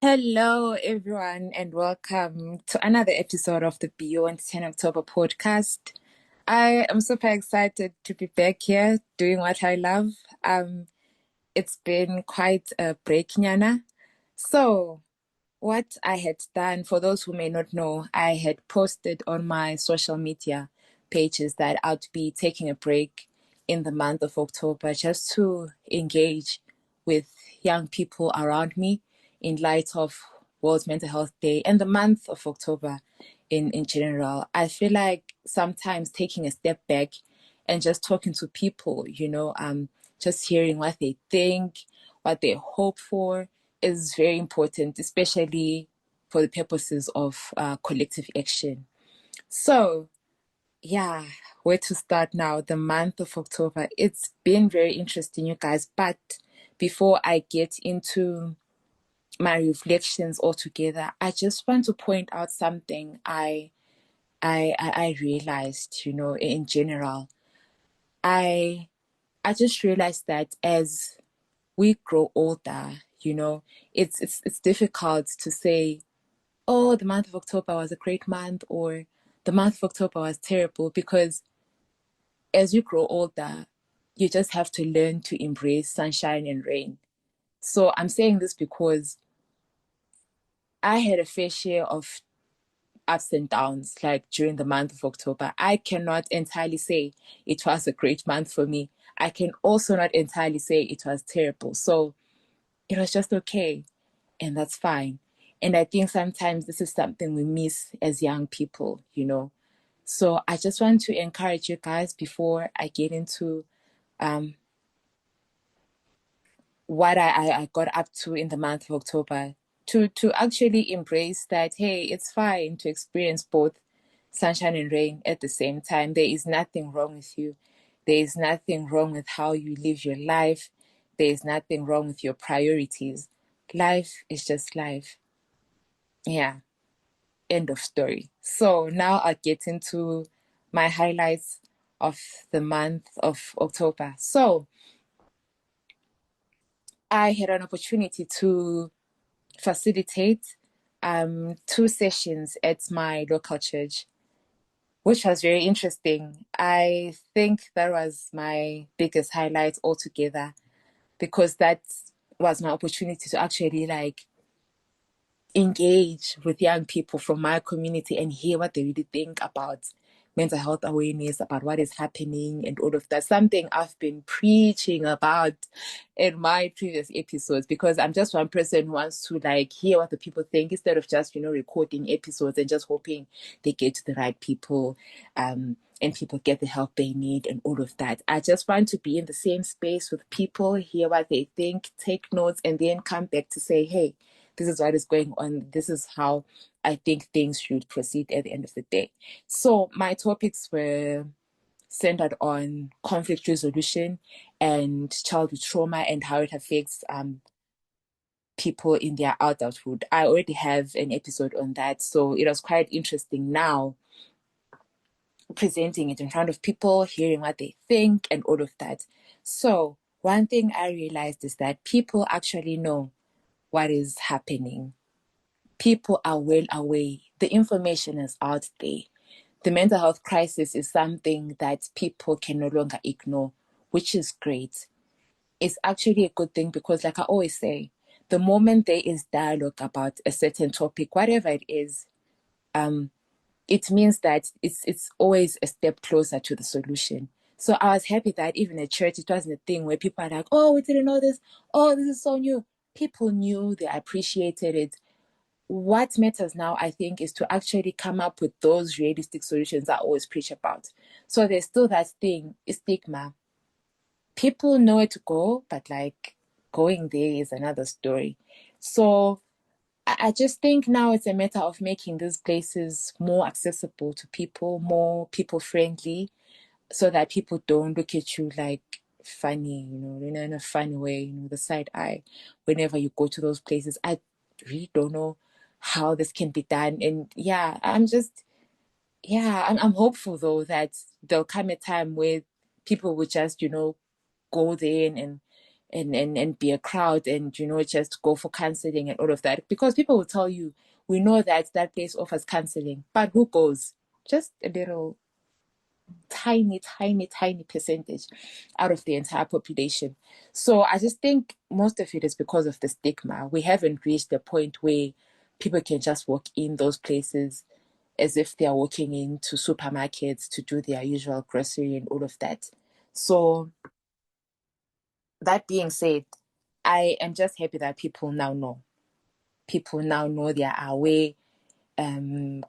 Hello, everyone, and welcome to another episode of the Beyond 10 October podcast. I am super excited to be back here doing what I love. It's been quite a break, Nyana. So, what I had done, for those who may not know, I had posted on my social media pages that I'd be taking a break in the month of October just to engage with young people around me in light of World Mental Health Day and the month of October in general. I feel like sometimes taking a step back and just talking to people, just hearing what they think, what they hope for is very important, especially for the purposes of collective action. So, yeah, where to start now? The month of October. It's been very interesting, you guys. But before I get into my reflections altogether, I just want to point out something I realized, in general. I I just realized that as we grow older, it's difficult to say, oh, the month of October was a great month or the month of October was terrible, because as you grow older, you just have to learn to embrace sunshine and rain. So I'm saying this because I had a fair share of ups and downs like during the month of October. I cannot entirely say it was a great month for me. I can also not entirely say it was terrible. So it was just okay. And that's fine. And I think sometimes this is something we miss as young people. So I just want to encourage you guys before I get into um, what I got up to in the month of October to actually embrace that, hey, it's fine to experience both sunshine and rain at the same time. There is nothing wrong with you. There is nothing wrong with how you live your life. There is nothing wrong with your priorities. Life is just life. Yeah. End of story. So now I'll get into my highlights of the month of October. So I had an opportunity to facilitate two sessions at my local church, which was very interesting. I think that was my biggest highlight altogether, because that was my opportunity to actually like engage with young people from my community and hear what they really think about mental health awareness, about what is happening and all of that. Something I've been preaching about in my previous episodes, because I'm just one person who wants to like hear what the people think instead of just, recording episodes and just hoping they get to the right people and people get the help they need and all of that. I just want to be in the same space with people, hear what they think, take notes, and then come back to say, hey, this is what is going on. This is how I think things should proceed at the end of the day. So my topics were centered on conflict resolution and childhood trauma and how it affects people in their adulthood. I already have an episode on that, so it was quite interesting now presenting it in front of people, hearing what they think and all of that. So one thing I realized is that people actually know what is happening. People are well aware. The information is out there. The mental health crisis is something that people can no longer ignore, which is great. It's actually a good thing because, like I always say, the moment there is dialogue about a certain topic, whatever it is, it means that it's always a step closer to the solution. So I was happy that even at church, it wasn't a thing where people are like, oh, we didn't know this. Oh, this is so new. People knew, they appreciated it. What matters now, I think, is to actually come up with those realistic solutions I always preach about. So there's still that thing, stigma. People know where to go, but like going there is another story. So I just think now it's a matter of making these places more accessible to people, more people friendly, so that people don't look at you like funny, in a funny way, the side eye whenever you go to those places. I really don't know how this can be done. And yeah, I'm hopeful though that there'll come a time where people will just, go there and and be a crowd and, just go for counseling and all of that. Because people will tell you, we know that that place offers counseling, but who goes? Just a little tiny, tiny, tiny percentage out of the entire population. So I just think most of it is because of the stigma. We haven't reached the point where people can just walk in those places as if they are walking into supermarkets to do their usual grocery and all of that. So that being said, I am just happy that people now know. People now know, they are aware.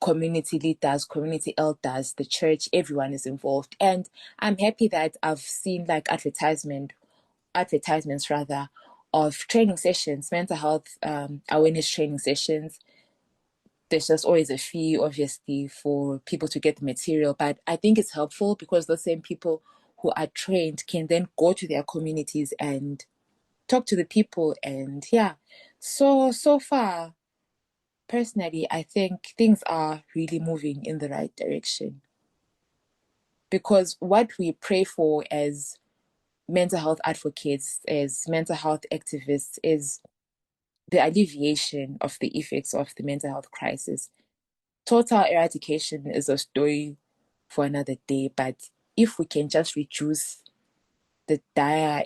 Community leaders, community elders, the church, everyone is involved. And I'm happy that I've seen like advertisements rather, of training sessions, mental health awareness training sessions. There's just always a fee, obviously, for people to get the material. But I think it's helpful because those same people who are trained can then go to their communities and talk to the people. And yeah, so far, personally, I think things are really moving in the right direction. Because what we pray for as mental health advocates, as mental health activists, is the alleviation of the effects of the mental health crisis. Total eradication is a story for another day, but if we can just reduce the dire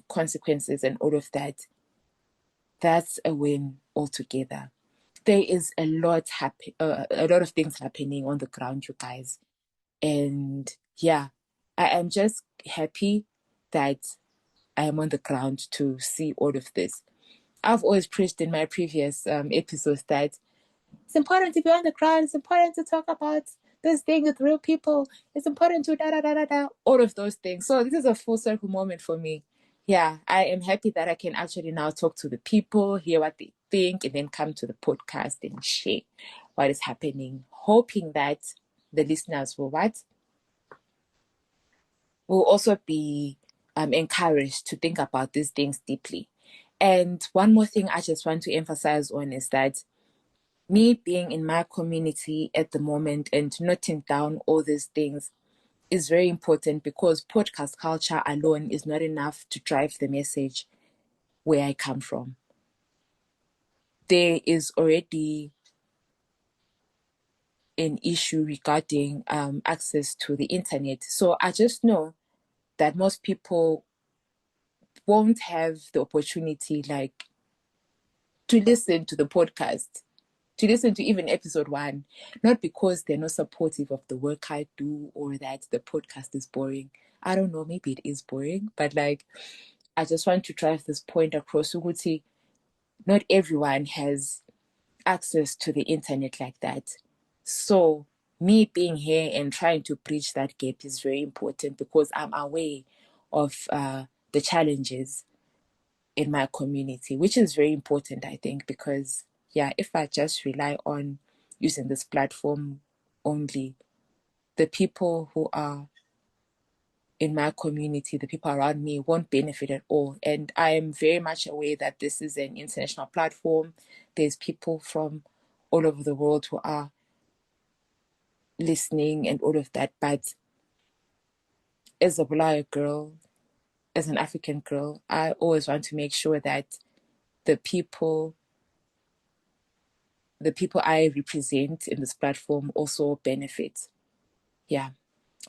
consequences and all of that, that's a win altogether. There is a lot of things happening on the ground, you guys, and yeah, I am just happy that I am on the ground to see all of this. I've always preached in my previous episodes that it's important to be on the ground. It's important to talk about this thing with real people. It's important to da da da da da. All of those things. So this is a full circle moment for me. Yeah, I am happy that I can actually now talk to the people, hear what they think, and then come to the podcast and share what is happening. Hoping that the listeners will also be encouraged to think about these things deeply. And one more thing I just want to emphasize on is that me being in my community at the moment and noting down all these things is very important, because podcast culture alone is not enough to drive the message where I come from. There is already an issue regarding access to the internet. So I just know that most people won't have the opportunity, like, to listen to the podcast, to listen to even episode 1, not because they're not supportive of the work I do or that the podcast is boring. I don't know, maybe it is boring, but like, I just want to drive this point across. Uguti, not everyone has access to the internet like that. So me being here and trying to bridge that gap is very important, because I'm aware of the challenges in my community, which is very important, I think, because yeah, if I just rely on using this platform only, the people who are in my community, the people around me, won't benefit at all. And I am very much aware that this is an international platform. There's people from all over the world who are listening and all of that. But as a Bulawayo girl, as an African girl, I always want to make sure that the people I represent in this platform also benefit. Yeah,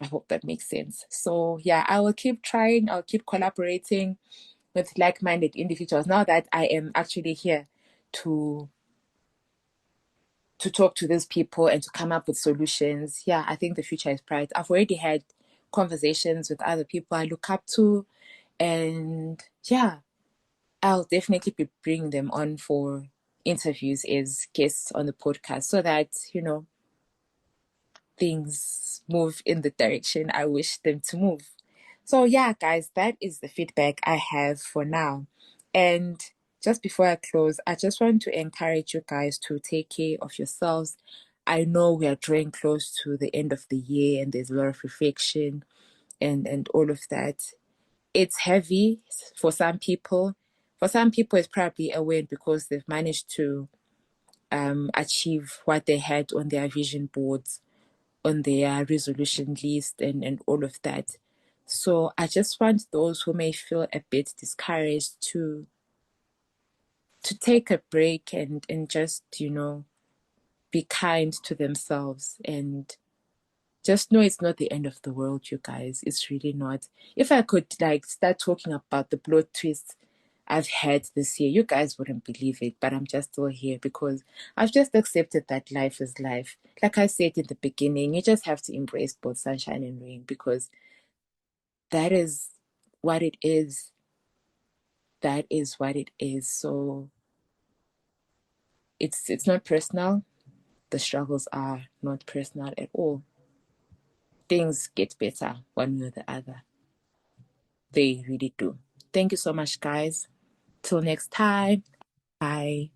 I hope that makes sense. So yeah, I will keep trying. I'll keep collaborating with like-minded individuals now that I am actually here to talk to these people and to come up with solutions. Yeah, I think the future is bright. I've already had conversations with other people I look up to, and yeah, I'll definitely be bringing them on for interviews as guests on the podcast, so that, things move in the direction I wish them to move. So yeah, guys, that is the feedback I have for now. And just before I close, I just want to encourage you guys to take care of yourselves. I know we are drawing close to the end of the year and there's a lot of reflection and all of that. It's heavy for some people. For some people, it's probably a win because they've managed to achieve what they had on their vision boards, on their resolution list, and all of that. So I just want those who may feel a bit discouraged to take a break and just, be kind to themselves and just know it's not the end of the world, you guys. It's really not. If I could like start talking about the plot twists I've had this year, you guys wouldn't believe it, but I'm just still here because I've just accepted that life is life. Like I said in the beginning, you just have to embrace both sunshine and rain because that is what it is. That is what it is. So it's not personal. The struggles are not personal at all. Things get better one way or the other. They really do. Thank you so much, guys. Till next time. Bye.